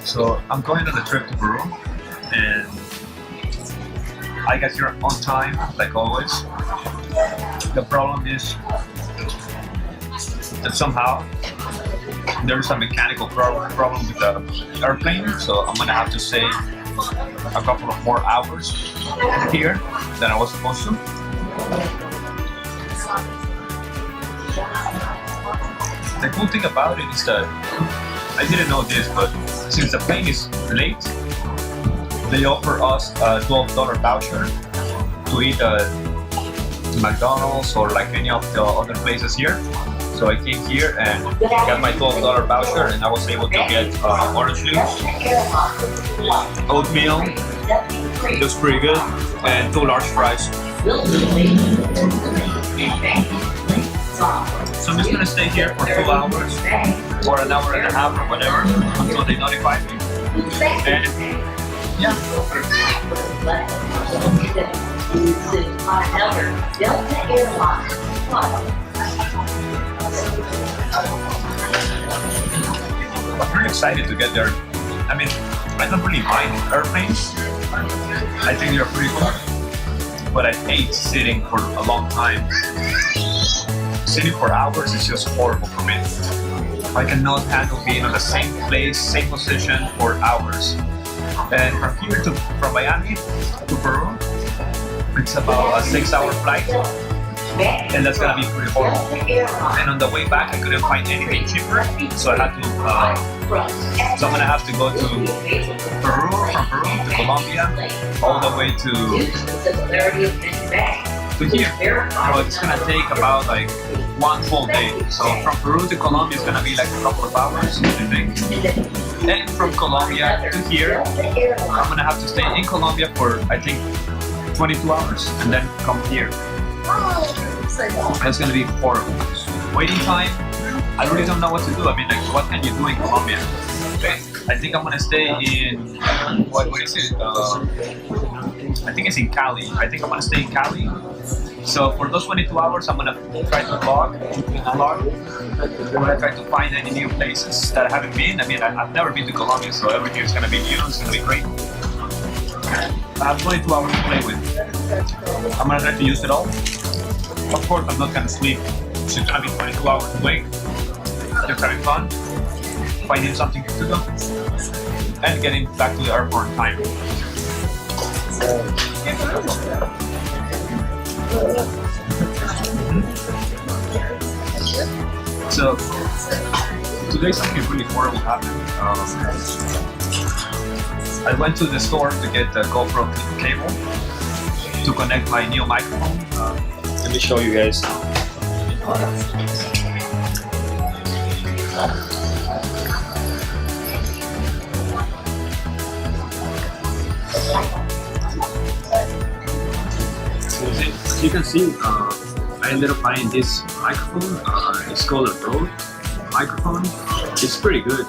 So I'm going on a trip to Peru, and I got here on time, like always. The problem is that somehow there's a mechanical problem with the airplane, so I'm gonna have to stay a couple of more hours here than I was supposed to. The cool thing about it is that I didn't know this, but since the plane is late, they offer us a $12 voucher to eat at McDonald's or like any of the other places here. So I came here and got my $12 voucher, and I was able to get orange juice, oatmeal, it was pretty good, and 2 large fries. So I'm just gonna stay here for 2 hours, or an hour and a half, or whatever, until they notify me. And yeah. I'm really excited to get there. I mean, I don't really mind airplanes. I think they're pretty cool. But I hate sitting for a long time. Sitting for hours is just horrible for me. I cannot handle being on the same place, same position for hours. And from Miami to Peru, it's about a 6-hour flight. And that's gonna be pretty horrible. And on the way back, I couldn't find anything cheaper, so I had to. So I'm gonna have to go to Peru, from Peru to Colombia, all the way to here. So it's gonna take about like 1 full day. So from Peru to Colombia is gonna be like a couple of hours, I think. And from Colombia to here, I'm gonna have to stay in Colombia for I think 22 hours, and then come here. It's gonna be horrible. Waiting time, I really don't know what to do. I mean, like, what can you do in Colombia? Okay, I think I'm gonna stay in what is it? I think it's in Cali. I think I'm gonna stay in Cali. So for those 22 hours, I'm gonna try to vlog. I'm gonna try to find any new places that I haven't been. I mean, I've never been to Colombia, so everything is gonna be new. It's gonna be great. I have 22 hours to play with. I'm gonna try to use it all. Of course, I'm not gonna sleep. So it's gonna be 22 hours awake. Just having fun, finding something to do, and getting back to the airport on time. So today something really horrible happened. I went to the store to get the GoPro cable to connect my new microphone. Let me show you guys. So as you can see, I ended up buying this microphone. It's called a Rode microphone. It's pretty good.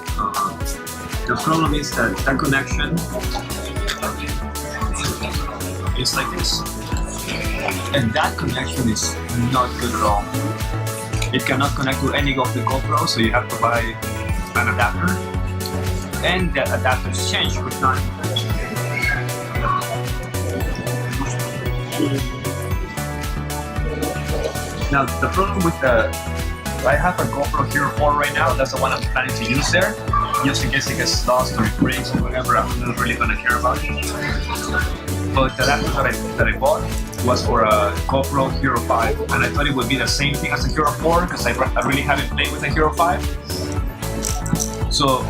The problem is that connection is like this. And that connection is not good at all. It cannot connect to any of the GoPro, so you have to buy an adapter. And the adapters change with time. Now the problem with I have a GoPro Hero 4 right now. That's the one I'm planning to use there, just in case it gets lost or it breaks or whatever. I'm not really gonna care about it. But the adapter that I bought was for a GoPro Hero 5, and I thought it would be the same thing as a Hero 4 because I really haven't played with a Hero 5. So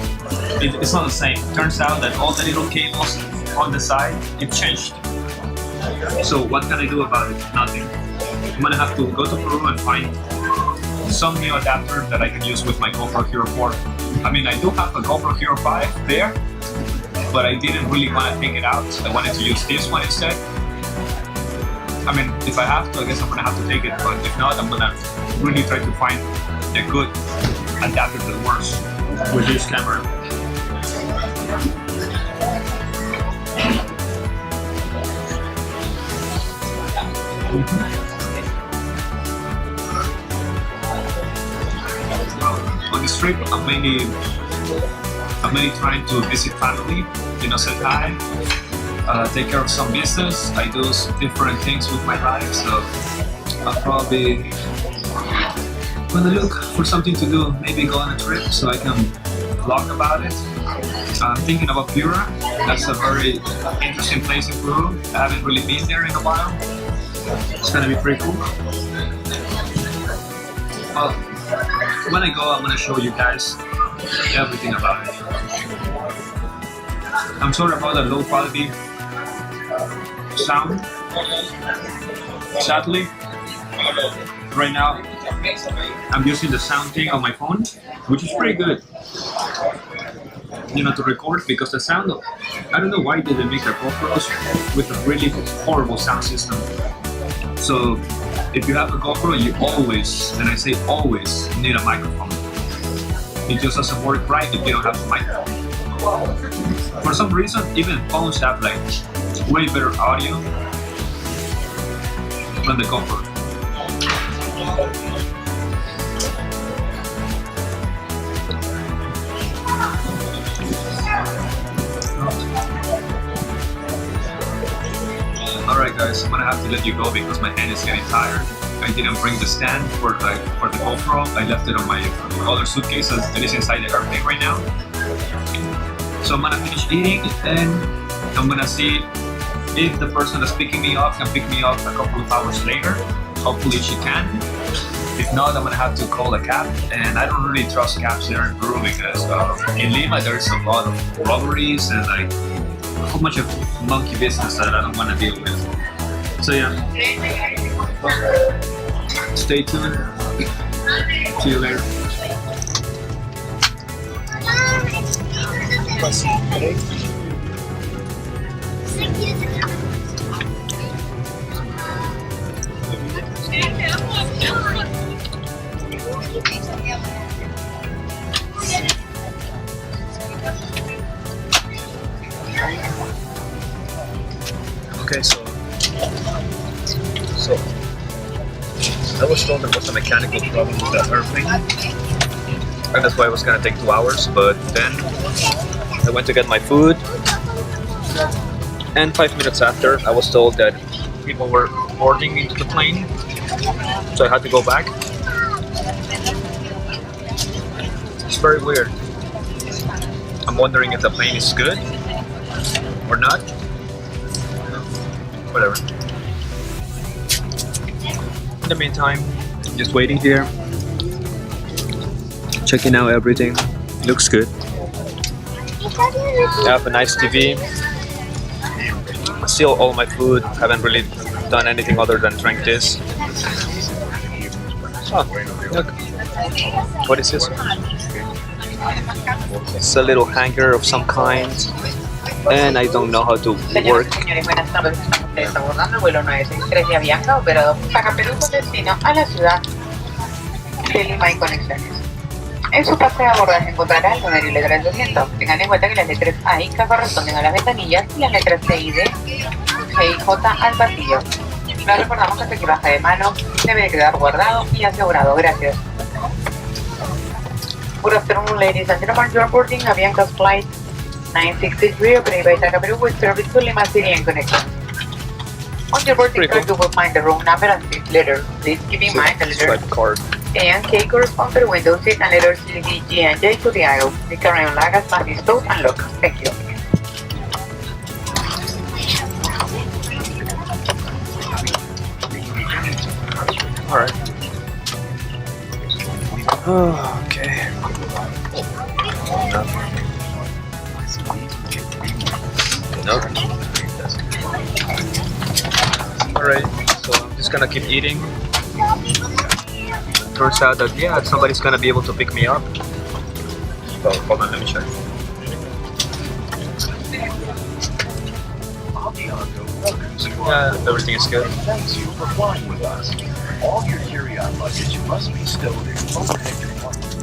it's not the same. Turns out that all the little cables on the side, it changed. So what can I do about it? Nothing. I'm gonna have to go to Peru and find some new adapter that I can use with my GoPro Hero 4. I mean, I do have a GoPro Hero 5 there, but I didn't really want to take it out. I wanted to use this one instead. I mean, if I have to, I guess I'm gonna have to take it, but if not, I'm gonna really try to find a good adapter that works with this camera. On this trip, I'm mainly I'm mainly trying to visit family, say hi, take care of some business. I do different things with my life, so I'll probably gonna look for something to do, maybe go on a trip so I can vlog about it. I'm thinking about Piura. That's a very interesting place in Peru. I haven't really been there in a while. It's gonna be pretty cool. Well, when I go, I'm gonna show you guys everything about it. I'm sorry about the low quality sound. Sadly, right now I'm using the sound thing on my phone, which is pretty good, to record, because the sound of, I don't know why they make a GoPros with a really horrible sound system. So if you have a GoPro, you always, and I say always, need a microphone. It just doesn't work right if you don't have a microphone. For some reason, even phones have like way better audio than the GoPro. Alright guys, I'm gonna have to let you go because my hand is getting tired. I didn't bring the stand for the GoPro. I left it on my other suitcase that is inside the airplane right now. So I'm gonna finish eating and I'm gonna see if the person that's picking me up can pick me up a couple of hours later. Hopefully she can. If not, I'm gonna have to call a cab, and I don't really trust cabs there in Peru because in Lima there's a lot of robberies and like a whole bunch of monkey business that I don't want to deal with. So yeah, stay tuned. See you later. Okay, so I was told there was a mechanical problem with the airplane, and that's why it was gonna take 2 hours. But then I went to get my food, and 5 minutes after, I was told that people were boarding into the plane, so I had to go back. It's very weird. I'm wondering if the plane is good or not. Whatever. In the meantime, I'm just waiting here, checking out everything. Looks good. I have a nice TV. Still all my food. Haven't really done anything other than drink this. Oh, look. What is this? It's a little hanger of some kind, and I don't know how to work. Está abordando el vuelo 963 de Avianca, operado para Perú con destino a la ciudad de Lima y conexiones. En su pase de abordaje encontrará el número y letra del asiento. Tengan en cuenta que las letras A y K corresponden a las ventanillas y las letras C y D, G y J al pasillo. Les recordamos que este equipaje de mano debe de quedar guardado y asegurado. Gracias. Good afternoon, ladies and gentlemen. You are boarding Avianca's flight 963 operated by TACA Peru with service to Lima City and connections. On your boarding card, you will find the room number and seat letter. Please keep in mind the letters A and K correspond to the window seat and letters C, D, G, and J to the aisle. The carry-on luggage must be stowed and locked. Thank you. Alright. Okay. No. Alright, so I'm just gonna keep eating. Turns out that, yeah, somebody's gonna be able to pick me up. Oh, hold on, let me check. Yeah, everything is good. Thanks you for flying with us. All your carry-on luggage must be stowed in overhead compartments.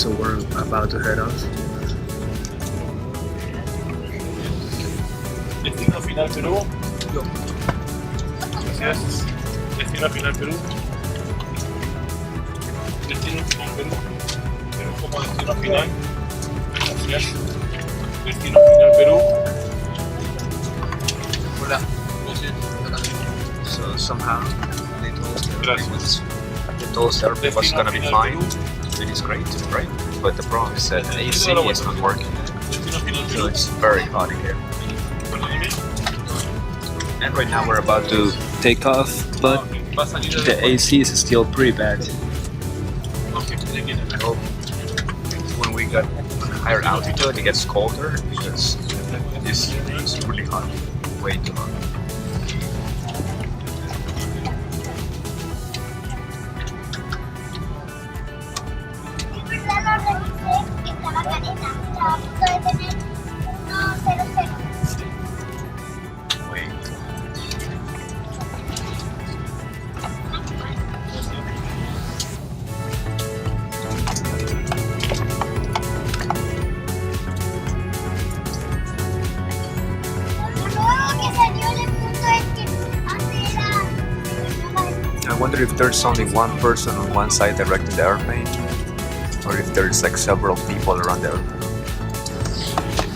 So we're about to head off. Destino final Perú. Gracias. Destino final Perú. Destino final Perú. Perú como destino final. Gracias. Destino final Perú. Hola. Gracias. So somehow they told us Gracias. everything was gonna be fine. It is great, right? But the problem is that the AC is not working, Destino final so Perú. it's very hot in here. Perdóname. And right now we're about to take off, but Va a salir the AC is still pretty bad. Ok, ¿de quién es? I hope when we get on a higher altitude it gets colder because this is really hot, way too hot. Wait. I wonder if there's only one person on one side directing the airplane, or if there's like several people around the airplane.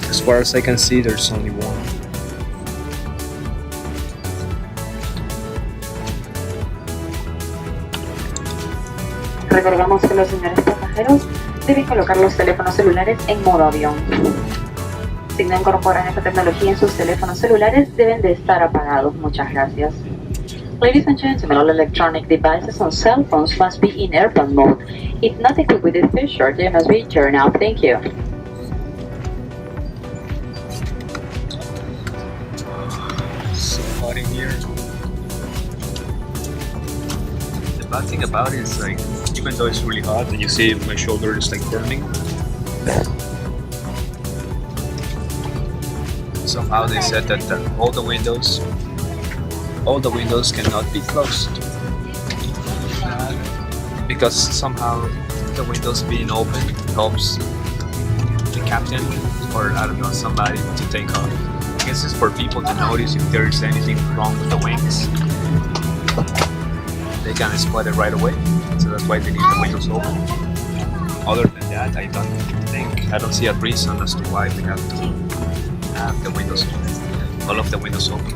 As far as I can see, there's only one. Recordamos que los señores pasajeros deben colocar los teléfonos celulares en modo avión. Si no incorporan esta tecnología en sus teléfonos celulares, deben de estar apagados. Muchas gracias. Ladies and gentlemen, all electronic devices on cell phones must be in airplane mode. If not equipped with this feature, they must be turned off. Thank you. So hot in here. The bad thing about it is like, even though it's really hot and you see my shoulder is like burning, somehow they said that all the windows cannot be closed because somehow the windows being open helps the captain or I don't know somebody to take off. I guess it's for people to notice if there is anything wrong with the wings. They can spot it right away, so that's why they need the windows open. Other than that, I don't see a reason as to why we have to have the windows, all of the windows open.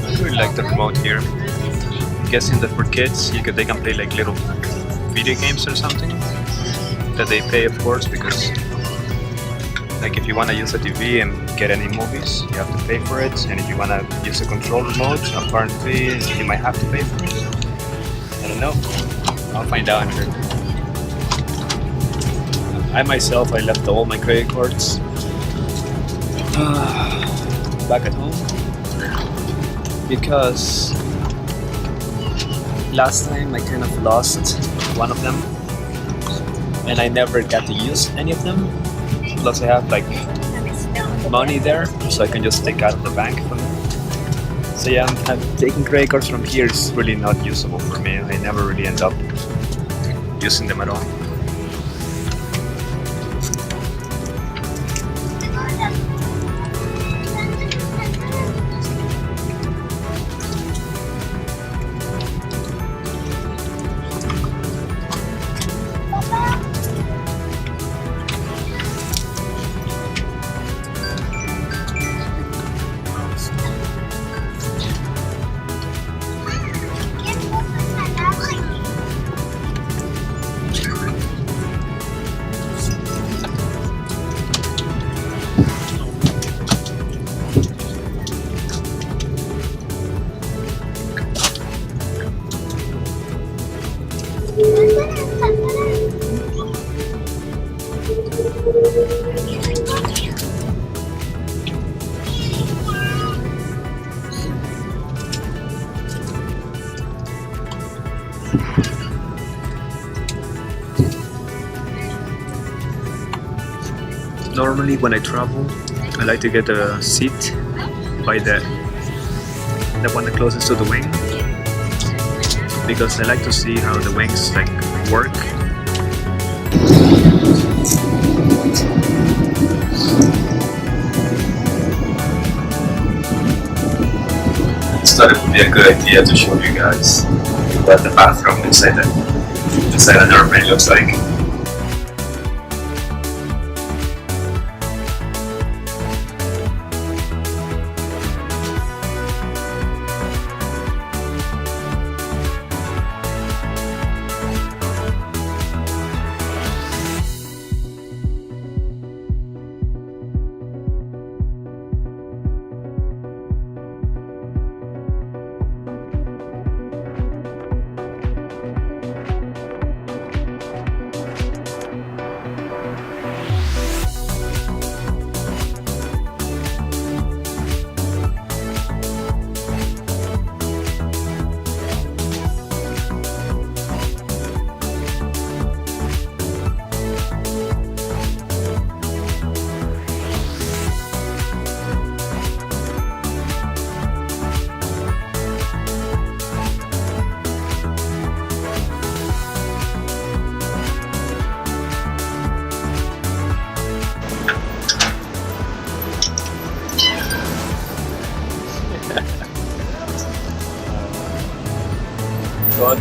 I really like the remote here. I'm guessing that for kids, they can play like little video games or something that they pay, of course, because like if you want to use a TV and get any movies, you have to pay for it, and if you want to use a control remote, apparently you might have to pay for it. I don't know. I'll find out in here. I myself, I left all my credit cards back at home because last time I kind of lost one of them and I never got to use any of them. Plus I have like money there, so I can just take out of the bank from them. So yeah, I'm taking credit cards from here is really not usable for me. I never really end up using them at all. Normally when I travel, I like to get a seat by the one closest to the wing, because I like to see how the wings like work. I thought it would be a good idea to show you guys what the bathroom inside an airplane looks like. God,